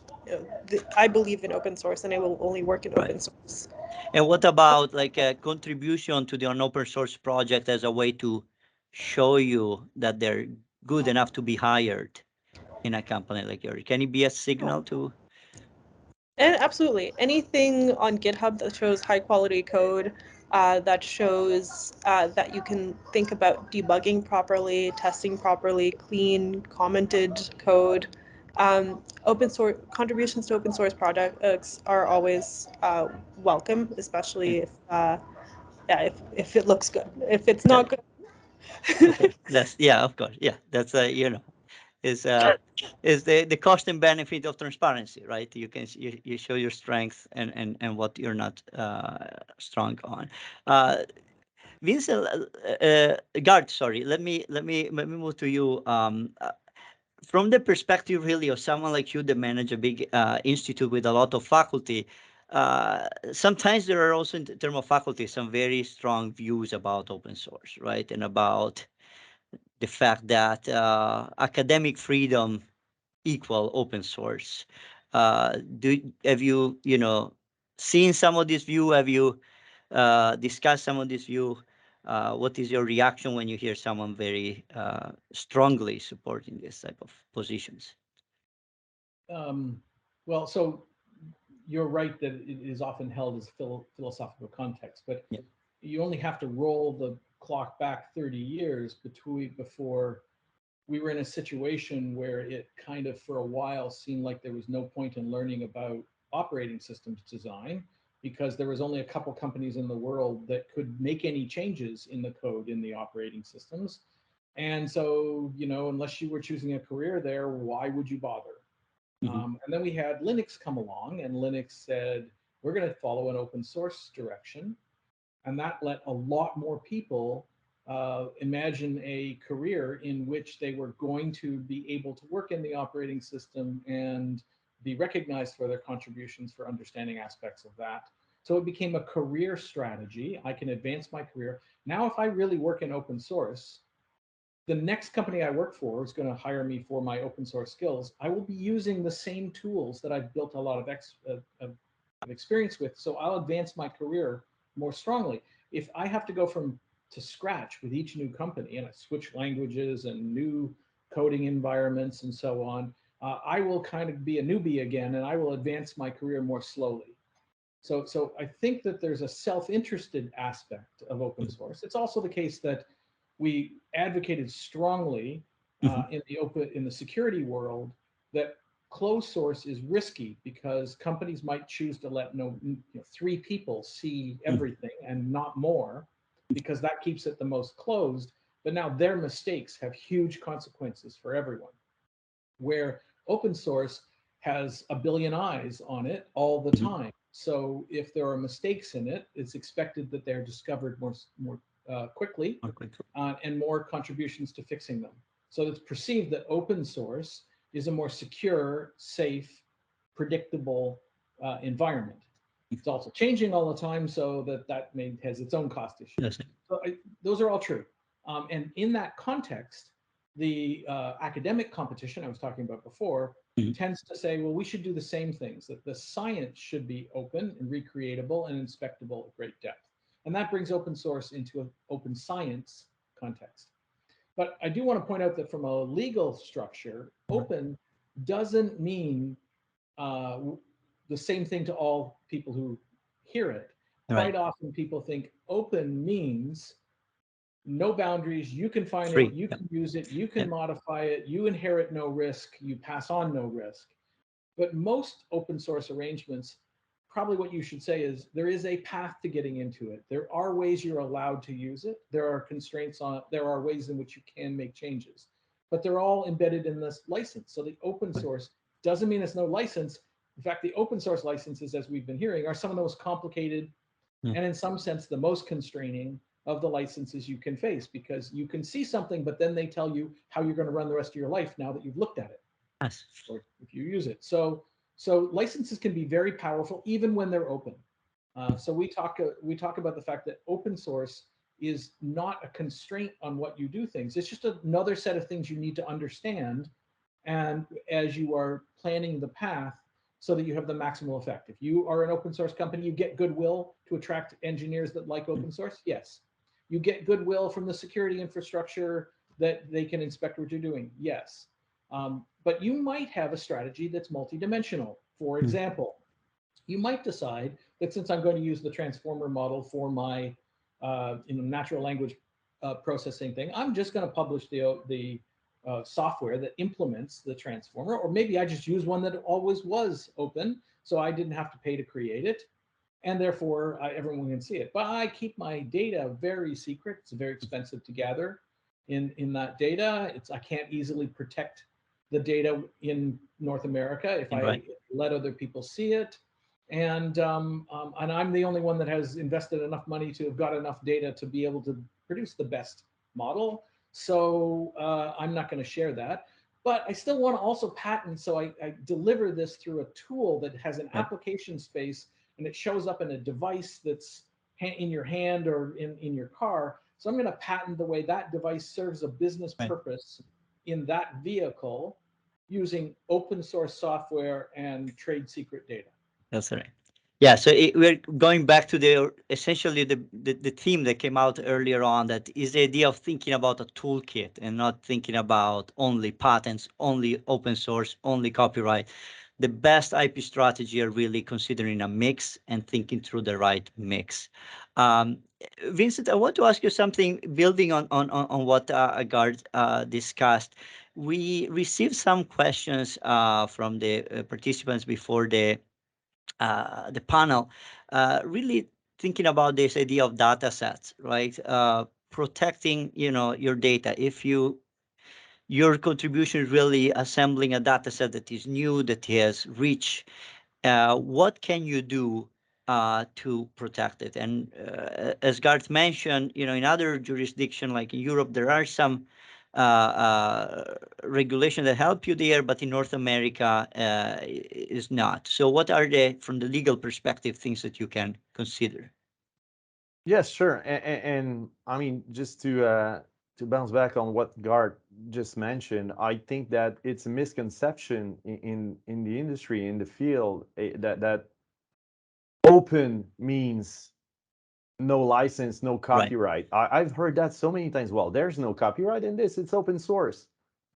D: I believe in open source and I will only work in open source.
B: And what about like a contribution to the open source project as a way to show you that they're good enough to be hired in a company like yours? Can it be a signal to?
D: And absolutely, anything on GitHub that shows high quality code, that shows that you can think about debugging properly, testing properly, clean, commented code. Open source contributions to open source projects are always welcome, especially if it looks good. If it's not good,
B: Okay, that's of course, that's is the cost and benefit of transparency, right? You can you show your strength and what you're not strong on. Vincent, Garth, sorry, let me move to you. From the perspective really of someone like you that manage a big institute with a lot of faculty, sometimes there are also in terms of faculty some very strong views about open source, right? And about the fact that academic freedom equal open source. Have you seen some of this view? Have you discussed some of this view? What is your reaction when you hear someone very strongly supporting this type of positions?
E: Well, so you're right that it is often held as philosophical context, but
B: Yeah.
E: you only have to roll the clock back 30 years before we were in a situation where it kind of for a while seemed like there was no point in learning about operating systems design because there was only a couple companies in the world that could make any changes in the code in the operating systems. And so, unless you were choosing a career there, why would you bother? And then we had Linux come along, and Linux said, we're going to follow an open source direction. And that let a lot more people imagine a career in which they were going to be able to work in the operating system and be recognized for their contributions for understanding aspects of that. So it became a career strategy. I can advance my career. Now, if I really work in open source, the next company I work for is going to hire me for my open source skills. I will be using the same tools that I've built a lot of experience with. So I'll advance my career more strongly. If I have to go to scratch with each new company and I switch languages and new coding environments and so on, I will kind of be a newbie again, and I will advance my career more slowly. So I think that there's a self-interested aspect of open source. It's also the case that we advocated strongly in the security world that closed source is risky because companies might choose to let 3 people see everything and not more, because that keeps it the most closed. But now their mistakes have huge consequences for everyone. Where open source has a billion eyes on it all the time. So if there are mistakes in it, it's expected that they're discovered more quickly and more contributions to fixing them. So it's perceived that open source is a more secure, safe, predictable environment. It's also changing all the time, so that has its own cost issue.
B: Yes.
E: So those are all true. And in that context, the academic competition I was talking about before tends to say, well, we should do the same things, that the science should be open and recreatable and inspectable at great depth. And that brings open source into an open science context. But I do want to point out that from a legal structure, open doesn't mean the same thing to all people who hear it. Quite often people think open means no boundaries, you can find
B: Free.
E: it, you can use it, you can modify it, you inherit no risk, you pass on no risk. But most open source arrangements, probably what you should say is there is a path to getting into it. There are ways you're allowed to use it. There are constraints on it. There are ways in which you can make changes. but they're all embedded in this license. So the open source doesn't mean it's no license. In fact, the open source licenses, as we've been hearing, are some of the most complicated and in some sense the most constraining of the licenses you can face, because you can see something, but then they tell you how you're going to run the rest of your life now that you've looked at it,
B: Yes.
E: or if you use it. So licenses can be very powerful even when they're open. So we talk about the fact that open source is not a constraint on what you do things. It's just another set of things you need to understand, and as you are planning the path so that you have the maximal effect. If you are an open source company, you get goodwill to attract engineers that like open source. Yes. You get goodwill from the security infrastructure that they can inspect what you're doing. Yes. But you might have a strategy that's multidimensional. For example, you might decide that since I'm going to use the transformer model for my natural language processing thing, I'm just going to publish the software that implements the transformer, or maybe I just use one that always was open, so I didn't have to pay to create it, and therefore everyone can see it. But I keep my data very secret. It's very expensive to gather in that data. I can't easily protect the data in North America if I let other people see it. And I'm the only one that has invested enough money to have got enough data to be able to produce the best model. So I'm not going to share that. But I still want to also patent, so I deliver this through a tool that has an application space, and it shows up in a device that's in your hand or in your car. So I'm going to patent the way that device serves a business purpose in that vehicle using open source software and trade secret data.
B: That's right. Yeah, so we're going back to essentially the theme that came out earlier on, that is the idea of thinking about a toolkit and not thinking about only patents, only open source, only copyright. The best IP strategy are really considering a mix and thinking through the right mix. Vincent, I want to ask you something, building on what Garth discussed. We received some questions from the participants before the panel, really thinking about this idea of data sets, right? Protecting, your data. If your contribution is really assembling a data set that is new, that has reach, what can you do to protect it? And as Garth mentioned, in other jurisdictions like in Europe, there are some regulation that help you there, but in North America is not. So what are from the legal perspective, things that you can consider?
C: Yes, sure. And I mean, just to bounce back on what Garth just mentioned, I think that it's a misconception in the industry, in the field, that open means no license, no copyright. I've heard that so many times. Well, there's no copyright in this, it's open source.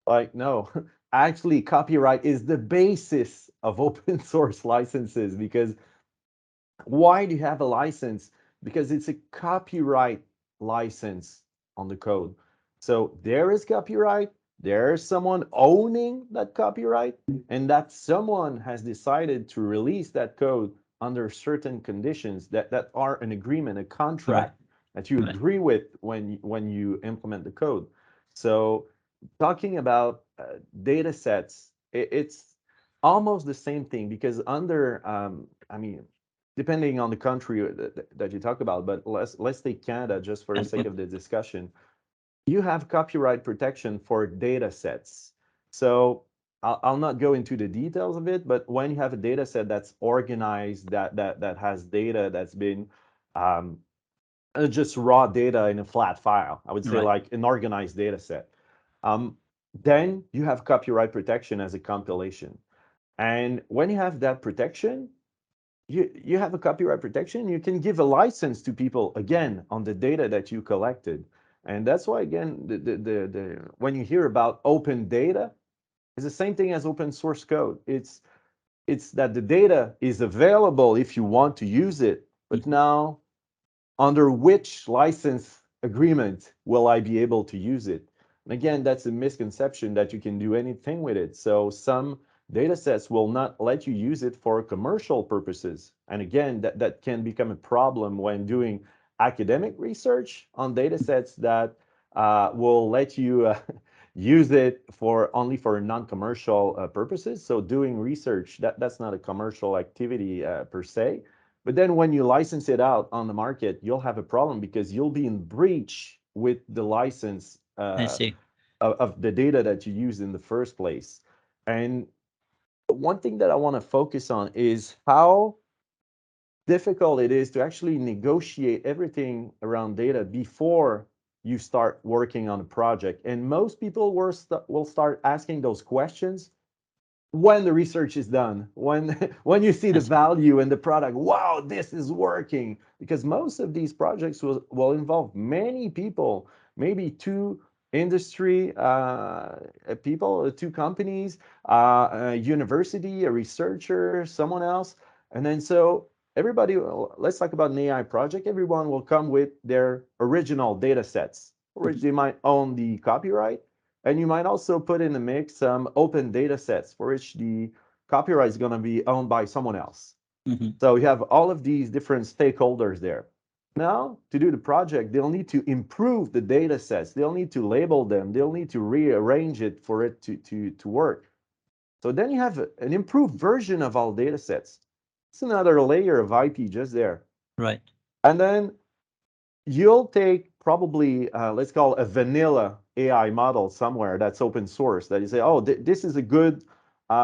C: Like, no, actually, copyright is the basis of open source licenses, because why do you have a license? Because it's a copyright license on the code. So there is copyright, there's someone owning that copyright, and that someone has decided to release that code under certain conditions that are an agreement, a contract that you agree with when you implement the code. So talking about data sets, it's almost the same thing, because under, I mean, depending on the country that you talk about, but let's take Canada just for the sake of the discussion. You have copyright protection for data sets. So I'll not go into the details of it, but when you have a data set that's organized, that has data that's been just raw data in a flat file, I would say like an organized data set, then you have copyright protection as a compilation. And when you have that protection, you have a copyright protection. You can give a license to people, again, on the data that you collected. And that's why, again, when you hear about open data, it's the same thing as open source code. It's that the data is available if you want to use it, but now under which license agreement will I be able to use it? And again, that's a misconception that you can do anything with it. So some data sets will not let you use it for commercial purposes. And again, that can become a problem when doing academic research on data sets that will let you use it only for non-commercial purposes. So doing research, that's not a commercial activity per se. But then when you license it out on the market, you'll have a problem because you'll be in breach with the license
B: I see.
C: of the data that you used in the first place. And one thing that I want to focus on is how difficult it is to actually negotiate everything around data before you start working on a project. And most people will start asking those questions when the research is done, when you see the value in the product. Wow, this is working. Because most of these projects will involve many people, maybe two industry people, two companies, a university, a researcher, someone else. And then so everybody, let's talk about an AI project. Everyone will come with their original data sets, which they might own the copyright. And you might also put in the mix some open data sets for which the copyright is going to be owned by someone else.
B: Mm-hmm.
C: So you have all of these different stakeholders there. Now, to do the project, they'll need to improve the data sets. They'll need to label them. They'll need to rearrange it for it to work. So then you have an improved version of all data sets. It's another layer of IP just there.
B: Right.
C: And then you'll take probably, let's call a vanilla AI model somewhere that's open source that you say, oh, this is a good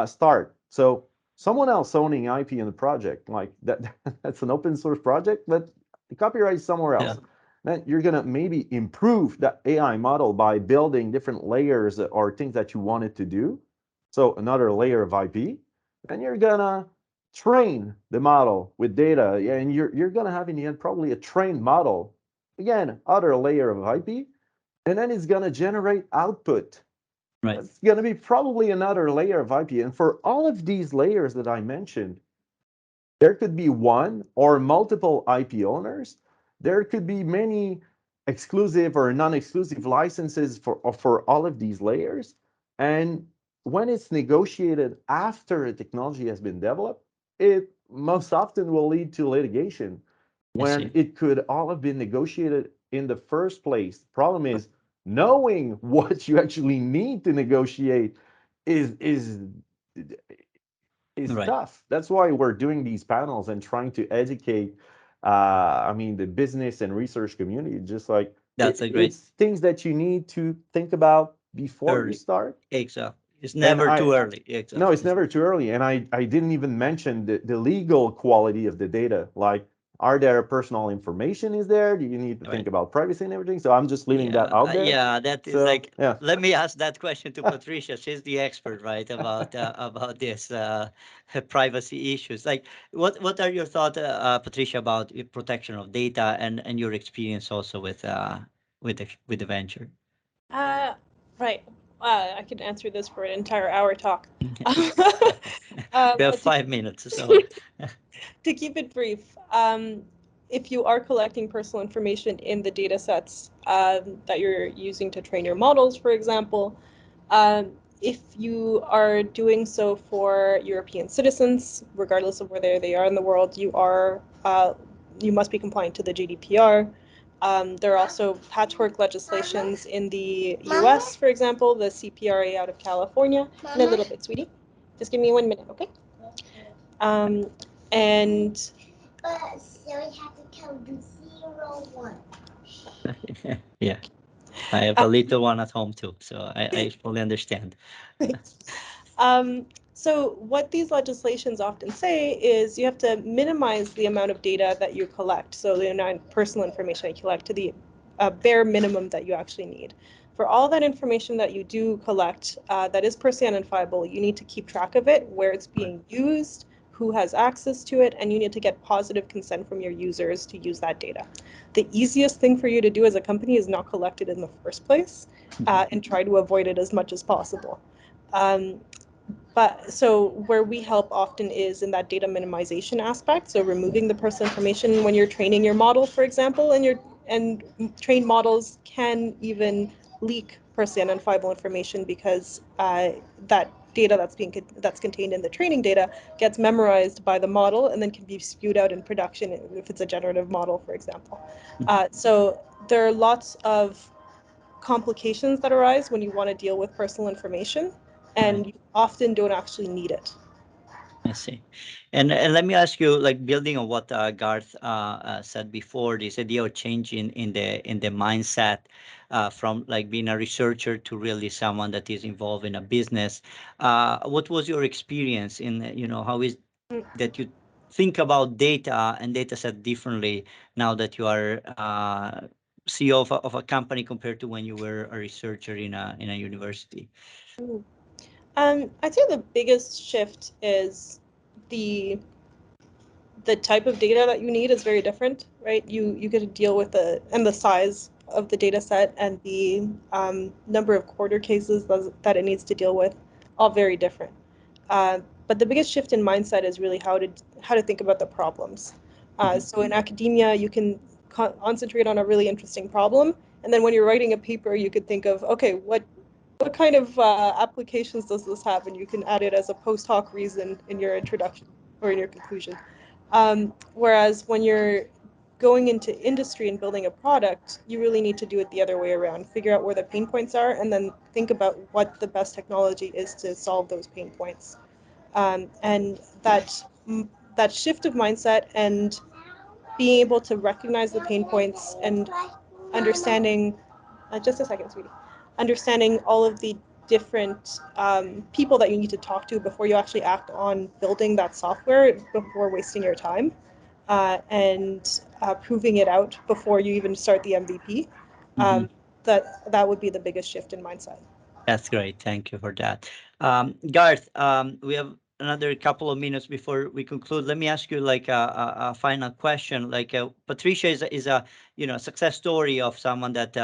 C: start. So someone else owning IP in the project, like that's an open source project, but the copyright is somewhere else.
B: Yeah.
C: Then you're going to maybe improve that AI model by building different layers or things that you want it to do. So another layer of IP. And you're going to train the model with data. And you're going to have in the end probably a trained model. Again, other layer of IP, and then it's going to generate output.
B: Right.
C: It's going to be probably another layer of IP. And for all of these layers that I mentioned, there could be one or multiple IP owners. There could be many exclusive or non-exclusive licenses for all of these layers. And when it's negotiated after a technology has been developed, it most often will lead to litigation when it could all have been negotiated in the first place. Problem is, knowing what you actually need to negotiate is
B: Right.
C: tough. That's why we're doing these panels and trying to educate the business and research community. Just like it's things that you need to think about before you start.
B: Exactly. It's never too early. Exactly.
C: No, it's never too early. And I didn't even mention the legal quality of the data. Like, are there personal information is there? Do you need to think about privacy and everything? So I'm just leaving that out there.
B: Yeah, that is let me ask that question to Patricia. She's the expert, right, about this privacy issues. Like, what are your thoughts, Patricia, about protection of data and your experience also with the venture?
D: Right. I could answer this for an entire hour talk.
B: We have 5 minutes, so
D: to keep it brief, if you are collecting personal information in the data sets that you're using to train your models, for example, if you are doing so for European citizens, regardless of where they are in the world, you must be compliant to the GDPR. There are also patchwork legislations in the US, for example, the CPRA out of California. In a little bit, sweetie. Just give me 1 minute, okay? And
F: so we have to count to 0, 1.
B: Yeah, I have a little one at home too, so I fully understand.
D: So what these legislations often say is you have to minimize the amount of data that you collect, so the amount of personal information that you collect, to the bare minimum that you actually need. For all that information that you do collect that is personally identifiable, you need to keep track of it, where it's being used, who has access to it, and you need to get positive consent from your users to use that data. The easiest thing for you to do as a company is not collect it in the first place and try to avoid it as much as possible. But so where we help often is in that data minimization aspect. So removing the personal information when you're training your model, for example, and trained models can even leak personally identifiable information because that data that's contained in the training data gets memorized by the model and then can be spewed out in production if it's a generative model, for example. So there are lots of complications that arise when you want to deal with personal information, and
B: Right.
D: you often don't actually need it.
B: I see. And let me ask you, like building on what Garth said before, this idea of changing in the mindset from like being a researcher to really someone that is involved in a business. What was your experience in, how is that you think about data and data set differently now that you are CEO of a company compared to when you were a researcher in a university?
D: I'd say the biggest shift is the type of data that you need is very different, right? You get to deal with the size of the data set and the number of quarter cases that it needs to deal with, all very different. But the biggest shift in mindset is really how to think about the problems. So in academia, you can concentrate on a really interesting problem, and then when you're writing a paper, you could think of, okay, what kind of applications does this have, and you can add it as a post hoc reason in your introduction or in your conclusion. Whereas when you're going into industry and building a product, you really need to do it the other way around. Figure out where the pain points are, and then think about what the best technology is to solve those pain points. And that shift of mindset and being able to recognize the pain points and understanding, just a second, sweetie, understanding all of the different people that you need to talk to before you actually act on building that software, before wasting your time, and proving it out before you even start the MVP. That would be the biggest shift in mindset.
B: That's great. Thank you for that. Garth, we have another couple of minutes before we conclude. Let me ask you like a final question. Like Patricia is a success story of someone that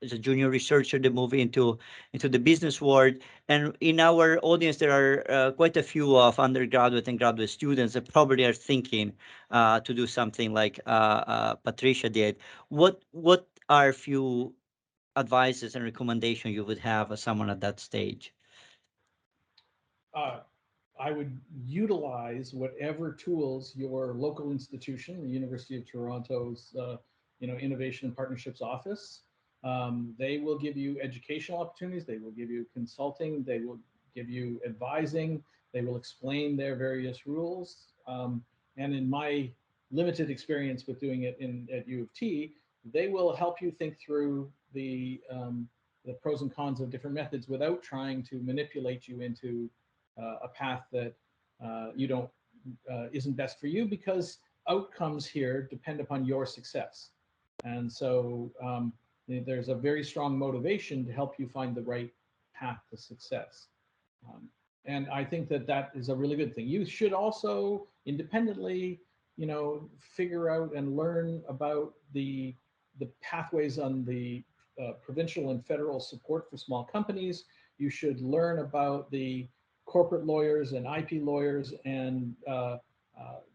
B: is a junior researcher that moved into the business world. And in our audience, there are quite a few of undergraduate and graduate students that probably are thinking to do something like Patricia did. What are few advices and recommendation you would have as someone at that stage?
E: I would utilize whatever tools your local institution, the University of Toronto's, Innovation and Partnerships Office. They will give you educational opportunities. They will give you consulting. They will give you advising. They will explain their various rules. And in my limited experience with doing it at U of T, they will help you think through the pros and cons of different methods without trying to manipulate you into a path that you don't isn't best for you, because outcomes here depend upon your success. And so there's a very strong motivation to help you find the right path to success. And I think that is a really good thing. You should also independently, figure out and learn about the pathways on the provincial and federal support for small companies. You should learn about the corporate lawyers and IP lawyers and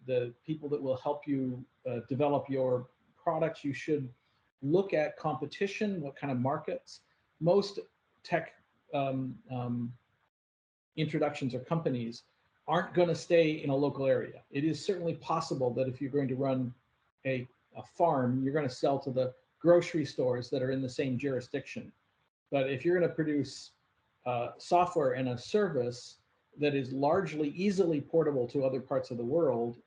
E: the people that will help you develop your products. You should look at competition, what kind of markets. Most tech introductions or companies aren't going to stay in a local area. It is certainly possible that if you're going to run a farm, you're going to sell to the grocery stores that are in the same jurisdiction. But if you're going to produce software and a service that is largely easily portable to other parts of the world,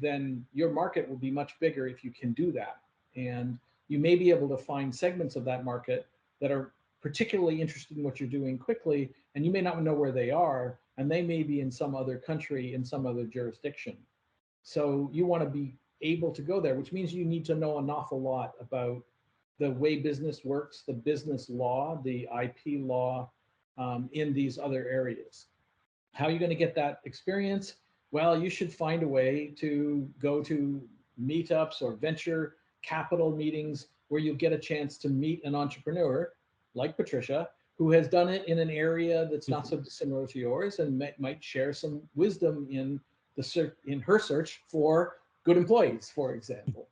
E: then your market will be much bigger if you can do that. And you may be able to find segments of that market that are particularly interested in what you're doing quickly, and you may not know where they are, and they may be in some other country, in some other jurisdiction. So you want to be able to go there, which means you need to know an awful lot about the way business works, the business law, the IP law in these other areas. How are you going to get that experience? Well, you should find a way to go to meetups or venture capital meetings where you get a chance to meet an entrepreneur like Patricia, who has done it in an area that's not so dissimilar to yours, and might share some wisdom in her search for good employees, for example.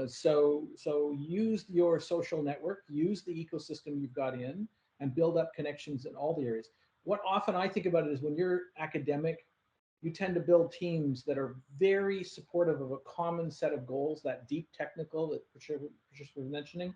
E: So use your social network, use the ecosystem you've got in, and build up connections in all the areas. What often I think about it is when you're academic, you tend to build teams that are very supportive of a common set of goals, that deep technical that Patricia was mentioning.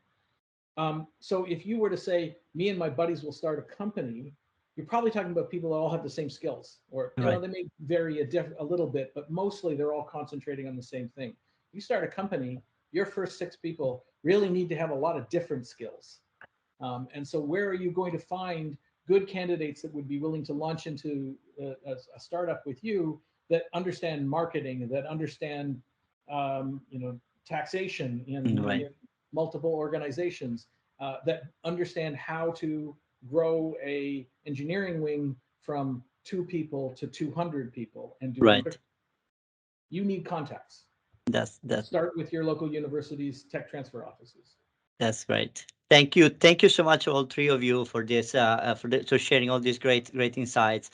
E: So if you were to say, me and my buddies will start a company, you're probably talking about people that all have the same skills, or
B: Right.
E: they may vary a little bit, but mostly they're all concentrating on the same thing. You start a company, your first 6 people really need to have a lot of different skills. And so where are you going to find good candidates that would be willing to launch into a startup with you that understand marketing, that understand taxation in multiple organizations, that understand how to grow a engineering wing from 2 people to 200 people and do it quickly. You need contacts.
B: That's
E: Start with your local university's tech transfer offices.
B: That's right. Thank you so much, all 3 of you, for this for sharing all these great insights.